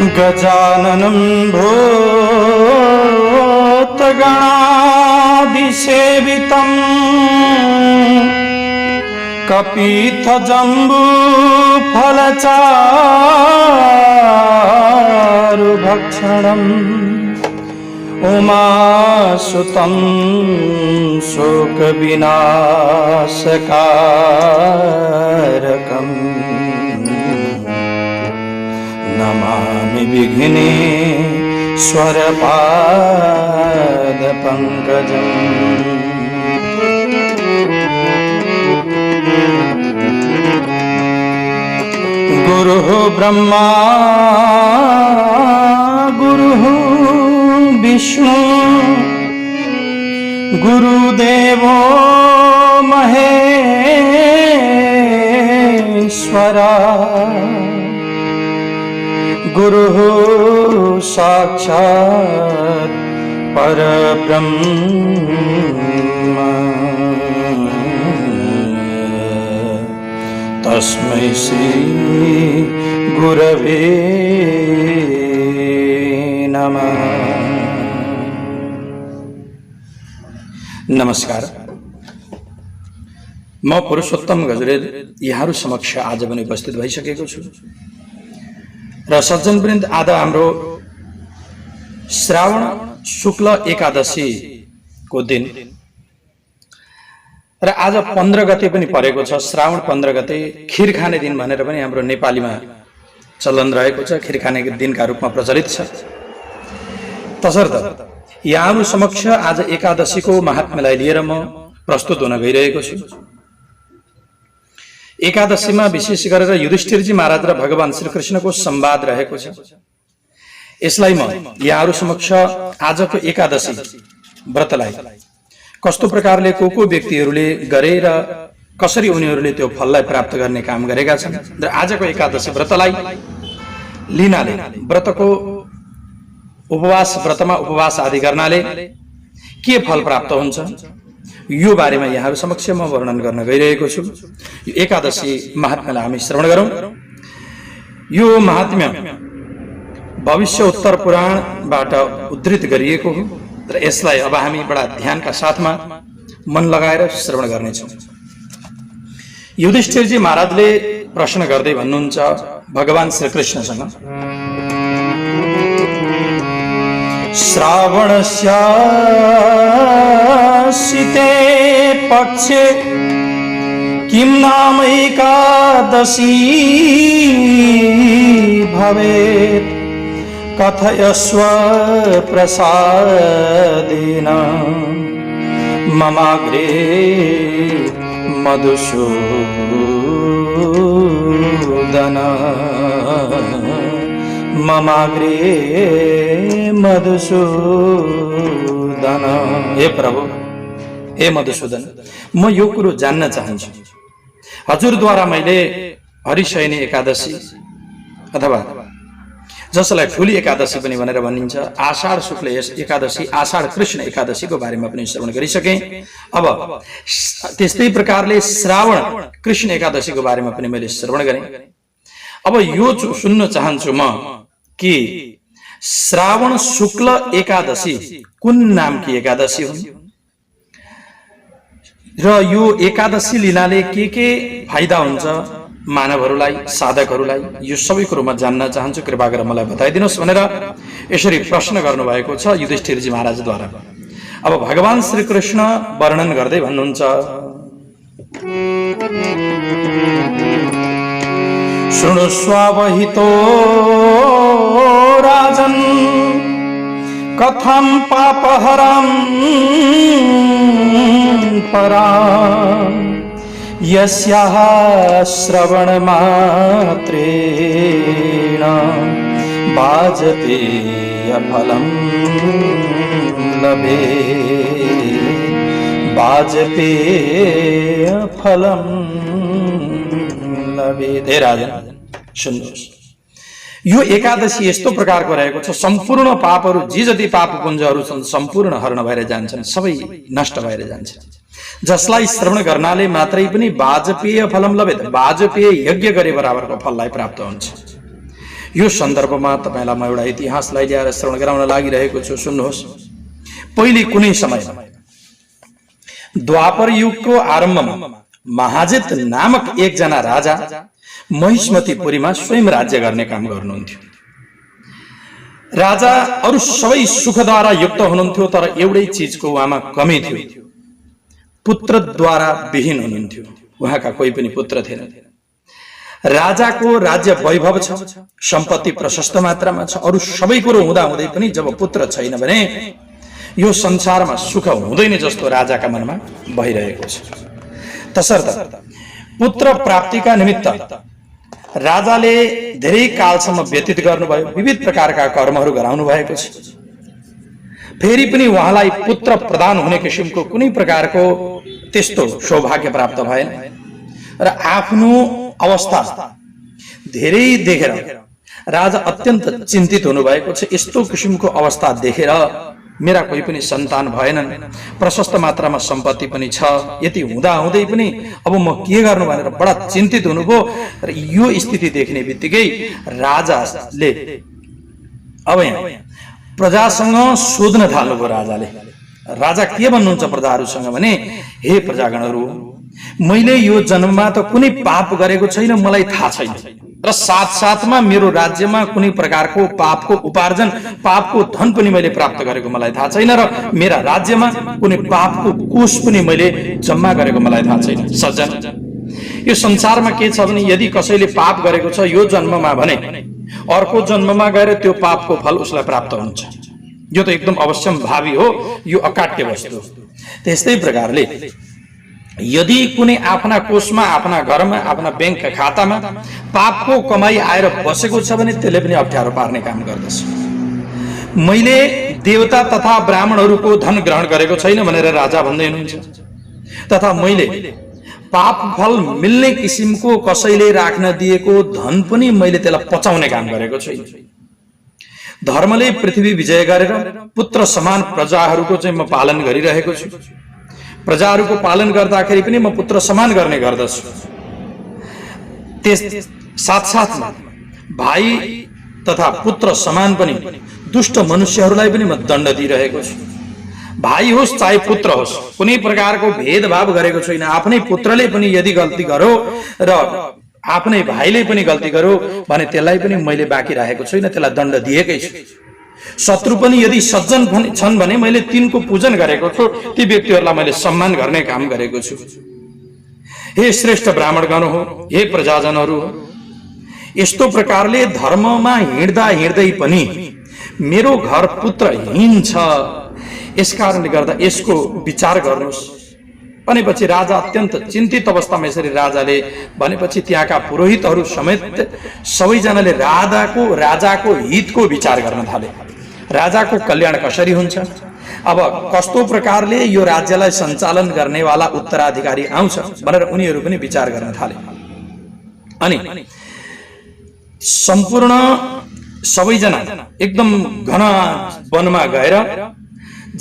गजाननं भूतगणादिसेवितं कपित्थजम्बूफलचारुभक्षणम् उमासुतं शोकविनाशकारकम् नमामि विघ्नेश्वरपादपङ्कजम्। गुरुः ब्रह्मा गुरुः विष्णु गुरुदेवो महेश्वरा गुरुः साक्षात् परब्रह्म तस्मै श्री गुरवे नमः। नमस्कार, म पुरुषोत्तम गजरेल यहाँहरु समक्ष आज पनि उपस्थित भइसकेको छु र सज्जनवृन्द आज हाम्रो श्रावण शुक्ल एकादशी को दिन र आज 15 गते पनि परेको छ। श्रावण 15 गते खीर खाने दिन भनेर पनि हाम्रो नेपालीमा चलन रहेको छ, खीर खाने दिनका रूपमा प्रचलित छ। तसर्थ यहाँहरु समक्ष आज एकादशीको महात्म्यलाई लिएर म प्रस्तुत हुन गइरहेको छु। एकादशीमा विशेष गरेर युधिष्ठिरजी महाराज र भगवान श्रीकृष्णको संवाद रहेको छ। यसलाई म यहाँहरु समक्ष आजको एकादशी व्रतलाई कस्तो प्रकारले को व्यक्तिहरूले गरे र कसरी उनीहरूले त्यो फललाई प्राप्त गर्ने काम गरेका छन् र आजको एकादशी व्रतलाई लिनाले व्रतको व्रतमा उपवास आदि गर्नाले के फल प्राप्त हुन्छ यो बारेमा यहाँहरु समक्ष म वर्णन गर्न गइरहेको छु। यो एकादशी महात्म्यलाई हामी श्रवण गरौं। यो महात्म्य भविष्य उत्तर पुराणबाट उद्धृत गरिएको हो र यसलाई अब हामी बडा ध्यानका साथमा मन लगाएर श्रवण गर्नेछौं। युधिष्ठिरजी महाराजले प्रश्न गर्दै भन्नुहुन्छ भगवान श्रीकृष्णसँग, श्रावणस्यासिते पक्षे किं नाम एकादशी भवेत् कथयस्व प्रसादेन ममाग्रे मधुसूदन ममाग्रे मधुसूदन। हे प्रभु, हे मधुसूदन, म यो कुरो जान्न चाहन्छु। हजुरद्वारा मैले हरिशयनी एकादशी अथवा जसलाई ठूली एकादशी पनि भनेर भनिन्छ आषाढ शुक्ल एकादशी आषाढ कृष्ण एकादशीको बारेमा पनि श्रवण गरिसके। अब त्यस्तै प्रकारले श्रावण कृष्ण एकादशीको बारेमा पनि मैले श्रवण गरेँ। अब यो सुन्न चाहन्छु म कि श्रावण शुक्ल एकादशी कुन नामकी एकादशी हुन् र यो एकादशी लिनाले के फाइदा हुन्छ मानवहरूलाई, साधकहरूलाई, यो सबै कुरो म जान्न चाहन्छु। कृपा गरेर मलाई बताइदिनुहोस् भनेर यसरी प्रश्न गर्नुभएको छ युधिष्ठिरजी महाराजद्वारा। अब भगवान श्रीकृष्ण वर्णन गर्दै भन्नुहुन्छ, शृणुष्वावहितो राजन् कथं पापहरं पराम् यस्याः श्रवणमात्रेण वाजपेयफलं लभेत् वाजपेयफलं लभेत्। हे राजन सुन्नुहोस्, यो एकादशी यस्तो प्रकारको रहेको छ सम्पूर्ण पापहरू जे जति पाप पुञ्जहरू छन् सम्पूर्ण हरण भएर जान्छन्, सबै नष्ट भएर जान्छन्। जसलाई श्रवण गर्नाले मात्रै पनि वाजपेय फलम लभेत, वाजपेय यज्ञ गरे बराबरको फललाई प्राप्त हुन्छ। यो सन्दर्भमा तपाईलाई म एउटा इतिहासलाई ल्याएर श्रवण गराउन लागिरहेको छु, सुन्नुहोस्। पहिले कुनै समयमा द्वापर युगको आरम्भमा महाजित नामक एकजना राजा महिष्मतीपुरीमा स्वयं राज्य गर्ने काम गर्नुहुन्थ्यो। राजा अरु सबै सुखद्वारा युक्त हुनुहुन्थ्यो, तर एउटै चीजको उहाँमा कमी थियो, पुत्रद्वारा विहीन हुनुहुन्थ्यो। उहाँका कोही पनि पुत्र थिएन। राजाको राज्य वैभव छ, सम्पत्ति प्रशस्त मात्रामा छ, अरु सबै कुरो हुँदा हुँदै पनि जब पुत्र छैन भने यो संसारमा सुख हुँदैन जस्तो राजाका मनमा भइरहेको छ। तसर्थ पुत्र प्राप्तिका निमित्त राजाले धेरै कालसम्म व्यतीत गर्नुभयो, विविध प्रकारका कर्महरू गराउनु भएको छ। फेरि पनि उहाँलाई पुत्र प्रदान हुने किसिमको कुनै प्रकारको त्यस्तो सौभाग्य प्राप्त भएन र आफ्नो अवस्था धेरै देखेर राजा अत्यन्त चिन्तित हुनुभएको छ। यस्तो किसिमको अवस्था देखेर मेरा कोही पनि सन्तान भएनन्, प्रशस्त मात्रामा सम्पत्ति पनि छ, यति हुँदा हुँदै पनि अब म के गर्नु भनेर बडा चिन्तित हुनुभयो। र यो स्थिति देख्ने बित्तिकै राजाले अब यहाँ प्रजासँग सोध्न थाल्नुभयो। राजा के भन्नुहुन्छ प्रजाहरूसँग भने, हे प्रजागणहरू, मैले यो जन्ममा त कुनै पाप गरेको छैन, मलाई थाहा छैन, र साथसाथमा मेरो राज्यमा कुनै प्रकारको पापको उपार्जन, पापको धन पनि मैले प्राप्त गरेको मलाई थाहा छैन, र मेरा राज्यमा कुनै पापको कोष पनि मैले जम्मा गरेको मलाई थाहा छैन। सज्जन, यो संसारमा के छ भने यदि कसैले पाप गरेको छ यो जन्ममा भने अर्को जन्ममा गएर त्यो पापको फल उसलाई प्राप्त हुन्छ। यो त एकदम अवश्यम भावी हो, यो अकाट्य वस्तु। त्यस्तै प्रकारले यदि कुनै आफ्ना कोषमा, आफ्ना घरमा, आफ्ना बैंक खातामा पापको कमाई आएर बसेको छ भने त्यसले पनि अप्ठ्यारो पार्ने काम गर्दछ। मैले देवता तथा ब्राह्मणहरूको धन ग्रहण गरेको छैन भनेर राजा भन्दै हुनुहुन्छ, तथा मैले पाप फल मिल्ने किसिमको कसैले राख्न दिएको धन पनि मैले त्यसलाई पचाउने काम गरेको छैन। धर्मले पृथ्वी विजय गरेर पुत्र समान प्रजाहरूको चाहिँ म पालन गरिरहेको छु। प्रजाहरूको पालन गर्दाखेरि पनि म पुत्र समान गर्ने गर्दछु। त्यस साथसाथमा भाइ तथा पुत्र समान पनि दुष्ट मनुष्यहरूलाई पनि म दण्ड दिइरहेको छु। भाइ होस् चाहे पुत्र होस्, कुनै प्रकारको भेदभाव गरेको छैन। आफ्नै पुत्रले पनि यदि गल्ती गर्यो र आफ्नै भाइले पनि गल्ती गर्यो भने त्यसलाई पनि मैले बाँकी राखेको छैन, त्यसलाई दण्ड दिएकै छु। शत्रु पनि यदि सज्जन छन् भने मैले तिनको पूजन गरेको छु, ती व्यक्तिहरूलाई मैले सम्मान गर्ने काम गरेको छु। हे श्रेष्ठ ब्राह्मणगण हो, हे प्रजाजनहरू हो, यस्तो प्रकारले धर्ममा हिँड्दा हिँड्दै पनि मेरो घर पुत्रहीन छ, यसकारणले गर्दा यसको विचार गर्नुहोस् भनेपछि राजा अत्यन्त चिन्तित अवस्थामा यसरी राजाले भनेपछि त्यहाँका पुरोहितहरू समेत सबैजनाले राजाको हितको विचार गर्न थाले। राजाको कल्याण कसरी हुन्छ, अब कस्तो प्रकारले यो राज्यलाई सञ्चालन गर्नेवाला उत्तराधिकारी आउँछ भनेर उनीहरू पनि विचार गर्न थाले। अनि सम्पूर्ण सबैजना एकदम घना वनमा गएर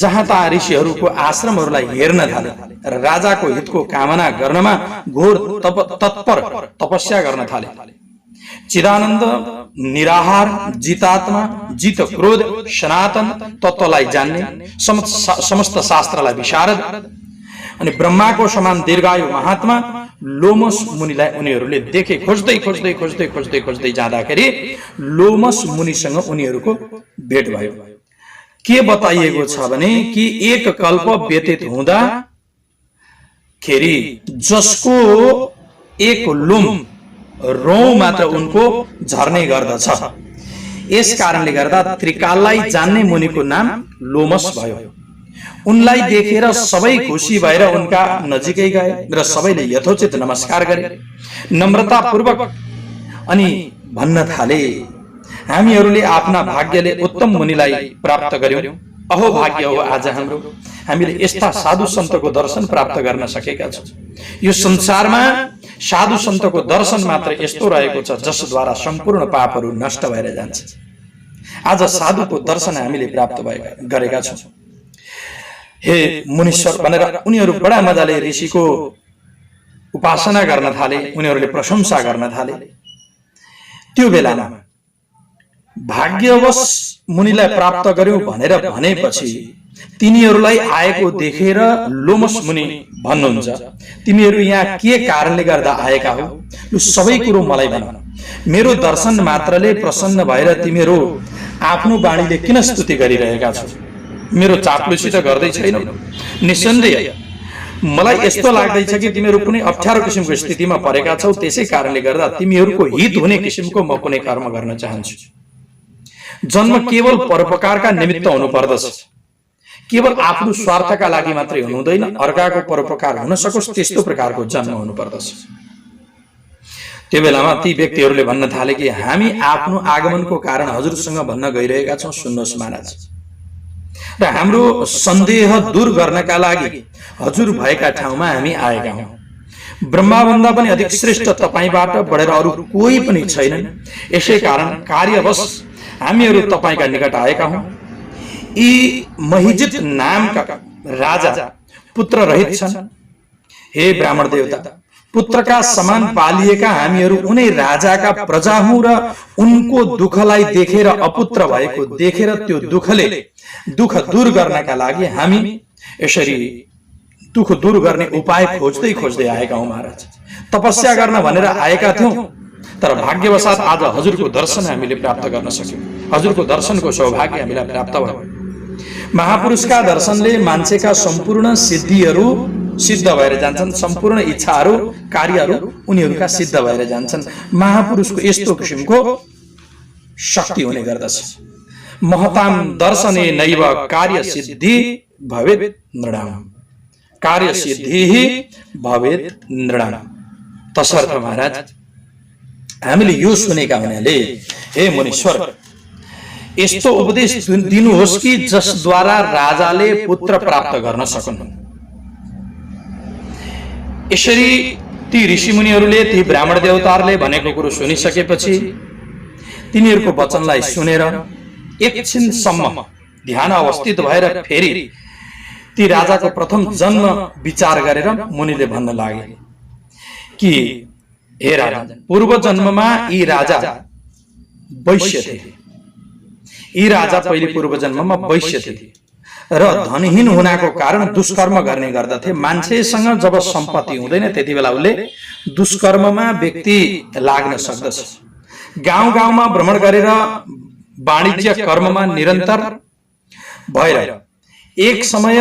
जहाँ तहाँ ऋषिहरूको आश्रमहरूलाई हेर्न थाले र राजाको हितको कामना गर्नमा घोर तत्पर तपस्या गर्न थाले। चिदानन्द, निराहार, जितात्मा, जित क्रोध, सनातन तत्त्वलाई जान्ने, समस्त शास्त्रलाई विशारद अनि ब्रह्माको समान दीर्घायु महात्मा लोमस मुनिलाई उनीहरूले देखे। खोज्दै खोज्दै खोज्दै खोज्दै खोज्दै जाँदाखेरि लोमस मुनिसँग उनीहरूको भेट भयो। के बताइएको छ भने कि एक कल्प व्यतीत हुँदा खेरि जसको एक लोम रौं मात्र उनको झर्ने गर्दछ, यस कारणले गर्दा त्रिकाललाई जान्ने मुनिको नाम लोमस भयो। उनलाई देखेर सबै खुसी भएर उनका नजिकै गए र सबैले यथोचित नमस्कार गरे, नम्रतापूर्वक अनि भन्न थाले, हामीहरूले आफ्ना भाग्यले उत्तम मुनिलाई प्राप्त गर्यौं। अहो भाग्य हो आज हाम्रो, हामीले यस्ता साधु सन्तको दर्शन प्राप्त गर्न सकेका छौं। यो संसारमा साधु सन्तको दर्शन मात्र यस्तो रहेको छ जसद्वारा सम्पूर्ण पापहरू नष्ट भएर जान्छ। आज साधुको दर्शन हामीले प्राप्त गरेका छौं। हे मुनीश्वर भनेर उनीहरू बडा मजाले ऋषिको उपासना गर्न थाले, उनीहरूले प्रशंसा गर्न थाले। त्यो बेलामा भाग्यवश मुनिलाई प्राप्त गर्यौ भनेर भनेपछि तिनीहरूलाई आएको देखेर लोमस मुनि भन्नुहुन्छ, तिमीहरू यहाँ के कारणले गर्दा आएका हो, यो सबै कुरो मलाई भन। मेरो दर्शन मात्रले प्रसन्न भएर तिमीहरू आफ्नो बाणीले किन स्तुति गरिरहेका छौ? मेरो चाप्लुसी त गर्दै छैनौ। निस्सन्देह मलाई यस्तो लाग्दैछ कि तिमीहरू कुनै अप्ठ्यारो किसिमको स्थितिमा परेका छौ, त्यसै कारणले गर्दा तिमीहरूको हित हुने किसिमको म कुनै कर्म गर्न चाहन्छु। जन्म केवल परोपकारका निमित्त हुनुपर्दछ, केवल आफ्नो स्वार्थका लागि मात्रै हुनुहुँदैन, अर्काको परोपकार हुन सकोस् त्यस्तो प्रकारको जन्म हुनुपर्दछ। त्यो बेलामा ती व्यक्तिहरूले भन्न थाले कि हामी आफ्नो आगमनको कारण हजुरसँग भन्न गइरहेका छौँ, सुन्नुहोस् महाराज, र हाम्रो सन्देह दूर गर्नका लागि हजुर भएका ठाउँमा हामी आएका हौँ। ब्रह्माभन्दा पनि अधिक श्रेष्ठ तपाईबाट बढेर अरू कोही पनि छैनन्। यसै कारण कार्यवश हामीहरू तपाईका निकट आएका हौँ। यी महिजित नामका राजा पुत्र रहित छन्। हे ब्राह्मण देवता, पुत्रका समान पालिएका हामीहरू उनै राजाका प्रजा हौँ र उनको दुःखलाई देखेर, अपुत्र भएको देखेर त्यो दुःख दूर गर्नका लागि हामी यसरी दुःख दूर गर्ने उपाय खोज्दै खोज्दै आएका हौँ। महाराज, तपस्या गर्न भनेर आएका थियौँ, तर भाग्यवशात आज हजुरको दर्शन हामीले प्राप्त गर्न सक्यौँ। हजुरको दर्शनको सौभाग्य हामीलाई प्राप्त भयो। महापुरुषका दर्शनले मान्छेका सम्पूर्ण सिद्धिहरू सिद्ध भएर जान्छन्, सम्पूर्ण इच्छाहरू कार्यहरू उनीहरूका सिद्ध भएर जान्छन्। महापुरुषको यस्तो किसिमको शक्ति हुने गर्दछ। महताम दर्शने नैव कार्य सिद्धि भवेत् नृणाम, कार्य सिद्धि भवेत् नृणाम। तसर्थ महाराज, हामीले यो सुनेका हुनाले हे मुनीश्वर, यस्तो उपदेश दिनुहोस् कि जसद्वारा राजाले पुत्र प्राप्त गर्न सकुन्। यसरी ती ऋषिमुनिहरूले, ती ब्राह्मण देवताहरूले भनेको कुरो सुनिसकेपछि तिनीहरूको वचनलाई सुनेर एकछिनसम्म ध्यान अवस्थित भएर फेरि ती राजाको प्रथम जन्म विचार गरेर मुनिले भन्न लागे कि हे राजा, पूर्व जन्ममा यी राजा वैश्य थिए। यी राजा पहिले पूर्व जन्ममा वैश्य थिए र धनहीन हुनाको कारण दुष्कर्म गर्ने गर्दथे। मान्छेसँग जब सम्पत्ति हुँदैन त्यति बेला उसले दुष्कर्ममा व्यक्ति लाग्न सक्दछ। गाउँ गाउँमा भ्रमण गरेर वाणिज्य कर्ममा निरन्तर भएर एक समय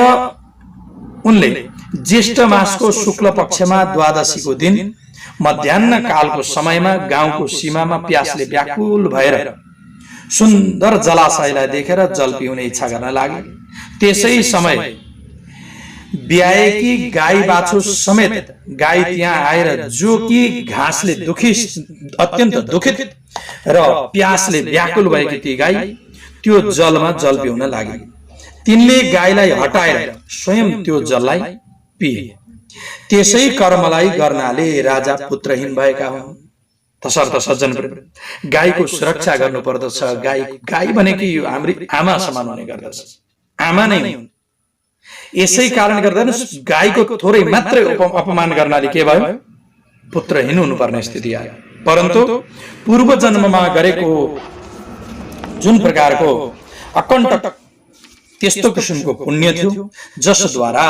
उनले ज्येष्ठ मासको शुक्ल पक्षमा द्वादशीको दिन मध्याह्न कालको समयमा गाउँको सीमामा प्यासले व्याकुल भएर सुन्दर जलाशयलाई देखेर जल पिउने इच्छा गर्न लागे। त्यसै समय ब्याएकी गाई बाछो समेत गाई त्यहाँ आएर, जो कि घाँसले अत्यन्त दुखित र प्यासले व्याकुल भएकी ती गाई त्यो जलमा जल पिउन लागे। तिनले गाईलाई हटाएर स्वयं त्यो जललाई पिए। त्यसै कर्मलाई गर्नाले राजा पुत्रहीन भएका हुन्। तसर्थ सज्जन, गाईको सुरक्षा गर्नु पर्दछ। गाई भनेकी हाम्रो आमा समान हुने गर्दछ, आमा नै हुन्। यसै कारण गर्दा गाईको थोरै मात्रै अपमान गर्नाले के भयो, पुत्रहीन हुनुपर्ने स्थिति आयो। परन्तु पूर्व जन्ममा गरेको जुन प्रकारको अकण्टक त्यस्तो किसिमको पुण्य थियो, जसद्वारा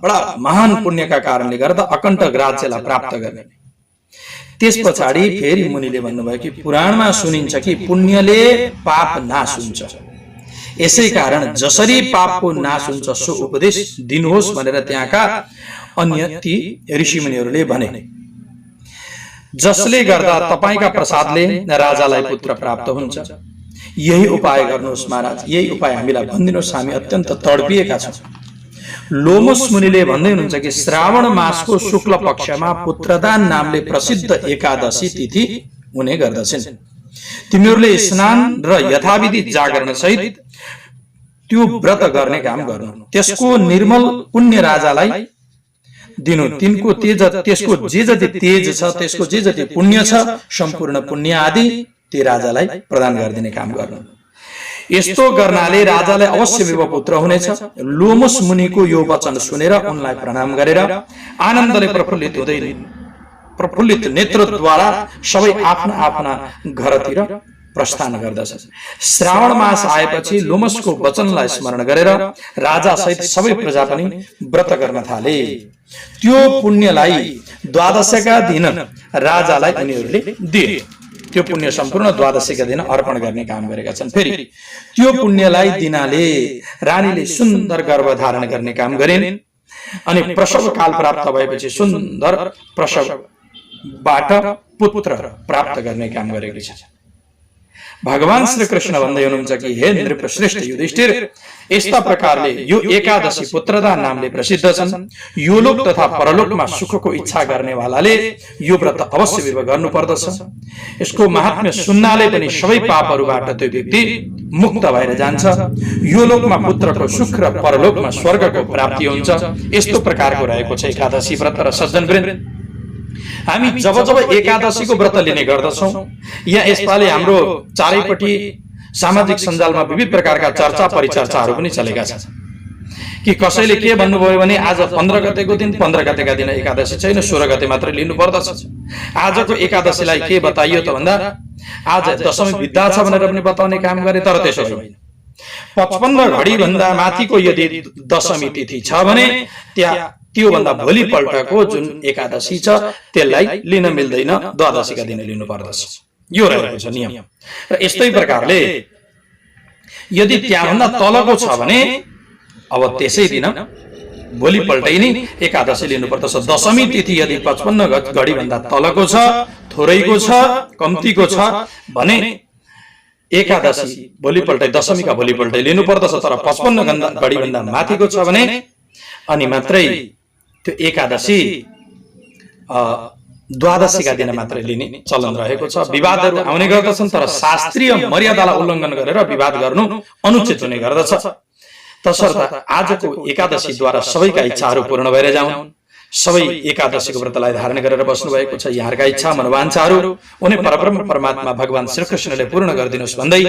बडा महान पुण्यका कारणले गर्दा अकण्टक राज्यलाई प्राप्त गर्ने। त्यस पछाडि फेरि मुनिले भन्नुभयो कि पुराणमा सुनिन्छ कि पुण्यले पाप नाश हुन्छ। यसै कारण जसरी पापको नाश हुन्छ सो उपदेश दिनुहोस् भनेर त्यहाँका अन्य ती ऋषिमुनिहरूले भने। जसले गर्दा तपाईका प्रसादले राजालाई पुत्र प्राप्त हुन्छ। यही उपाय गर्नुहोस् महाराज, यही उपाय हामीलाई भनिदिनुहोस्, हामी अत्यन्त तडपिएका छौँ। लोमस मुनिले भन्दै हुनुहुन्छ कि श्रावण मासको शुक्ल पक्षमा पुत्रदान नामले प्रसिद्ध एकादशी तिथि हुने गर्दछन्। तिमीहरूले स्नान र यथाविधि जागरण सहित त्यो व्रत गर्ने काम गर्नु। त्यसको निर्मल पुण्य राजालाई दिनु। तिनको तेज, त्यसको जे जति तेज छ, त्यसको जे जति पुण्य छ, सम्पूर्ण पुण्य आदि ती राजालाई प्रदान गरिदिने काम गर्नु। यस्तो गर्नाले राजालाई अवश्य पुत्र हुनेछ। लोमस मुनिको यो वचन सुनेर उनलाई प्रणाम गरेर आनन्दले प्रफुल्लित नेत्रद्वारा सबै आफ्ना आफ्ना घरतिर प्रस्थान गर्दछ। श्रावण मास आएपछि लोमसको वचनलाई स्मरण गरेर राजा सहित सबै प्रजा पनि व्रत गर्न थाले। त्यो पुण्यलाई द्वादशीका दिन राजालाई उनीहरूले दिए। त्यो पुण्य सम्पूर्ण द्वादशीका दिन अर्पण गर्ने काम गरेका छन्। फेरि त्यो पुण्यलाई दिनाले रानीले सुन्दर गर्भधारण गर्ने काम गरिन् अनि प्रसव काल प्राप्त भएपछि सुन्दर प्रसवबाट पुत्र प्राप्त गर्ने काम गरेकी छ। भगवान श्री कृष्ण भन्दै हुनुहुन्छ कि हे नृपश्रेष्ठ युधिष्ठिर, यस्ता प्रकारले यो एकादशी पुत्रदान नामले प्रसिद्ध छन्। यो लोक तथा परलोकमा सुखको इच्छा गर्नेवालाले यो व्रत अवश्य गर्नु पर्दछ। यसको महात्म्य सुन्नाले पनि सबै पापहरूबाट त्यो व्यक्ति मुक्त भएर जान्छ। यो लोकमा पुत्रको सुख र परलोकमा स्वर्गको प्राप्ति हुन्छ। यस्तो प्रकारको रहेको छ एकादशी व्रत। र सज्जनवृन्द, हामी जब जब एकादशीको व्रत लिने गर्दछौं, यहाँ यसपालि हाम्रो चारैपट्टि सामाजिक सञ्जालमा विविध प्रकारका चर्चा परिचर्चाहरू पनि चलेका छन् कि कसैले के भन्नुभयो भने आज 15 गतेको दिन 15 गतेका दिन एकादशी छैन, 16 गते मात्रै लिनु पर्दछ। आजको एकादशीलाई के बताइयो त भन्दा आज दशमी बित्दा छ भनेर पनि बताउने काम गरे, तर त्यसो होइन। 55 घडी भन्दा माथिको यदि दशमी तिथि छ भने त्यो भन्दा भोलि पल्टको जुन एकादशी छ त्यसलाई लिन मिल्दैन, द्वादशीका दिन लिनु पर्दछ। यो रहेको छ नियम। र यस्तै प्रकारले यदि त्यहाँभन्दा तलको छ भने अब त्यसै दिन भोलि पल्टै नै एकादशी लिनु पर्दछ। दशमी तिथि यदि 55 घडी भन्दा तलको छ, थोरैको छ, कम्तीको छ भने एकादशी भोलिपल्टै दशमीका भोलिपल्टै लिनु पर्दछ। तर 55 घडी भन्दा माथिको छ भने अनि मात्रै त्यो एकादशी द्वादशीका दिन मात्रै लिने चलन रहेको छ। विवादहरू आउने गर्दछन्, तर शास्त्रीय मर्यादालाई उल्लङ्घन गरेर विवाद गर्नु अनुचित हुने गर्दछ। तसर्थ आजको एकादशीद्वारा सबैका इच्छाहरू पूर्ण भएर जाउन्। सबै एकादशीको व्रतलाई धारण गरेर बस्नु भएको छ। यहाँका इच्छा मनोवाञ्छाहरू उनी परब्रह्म परमात्मा भगवान श्रीकृष्णले पूर्ण गरिदिनुहोस् भन्दै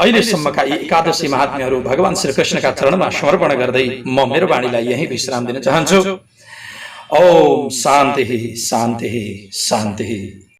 अहिलेसम्मका यी एकादशी महात्म्यहरू भगवान श्रीकृष्णका चरणमा समर्पण गर्दै म मेरो वाणीलाई यही विश्राम दिन चाहन्छु। ओम शान्ति शान्ति शान्ति।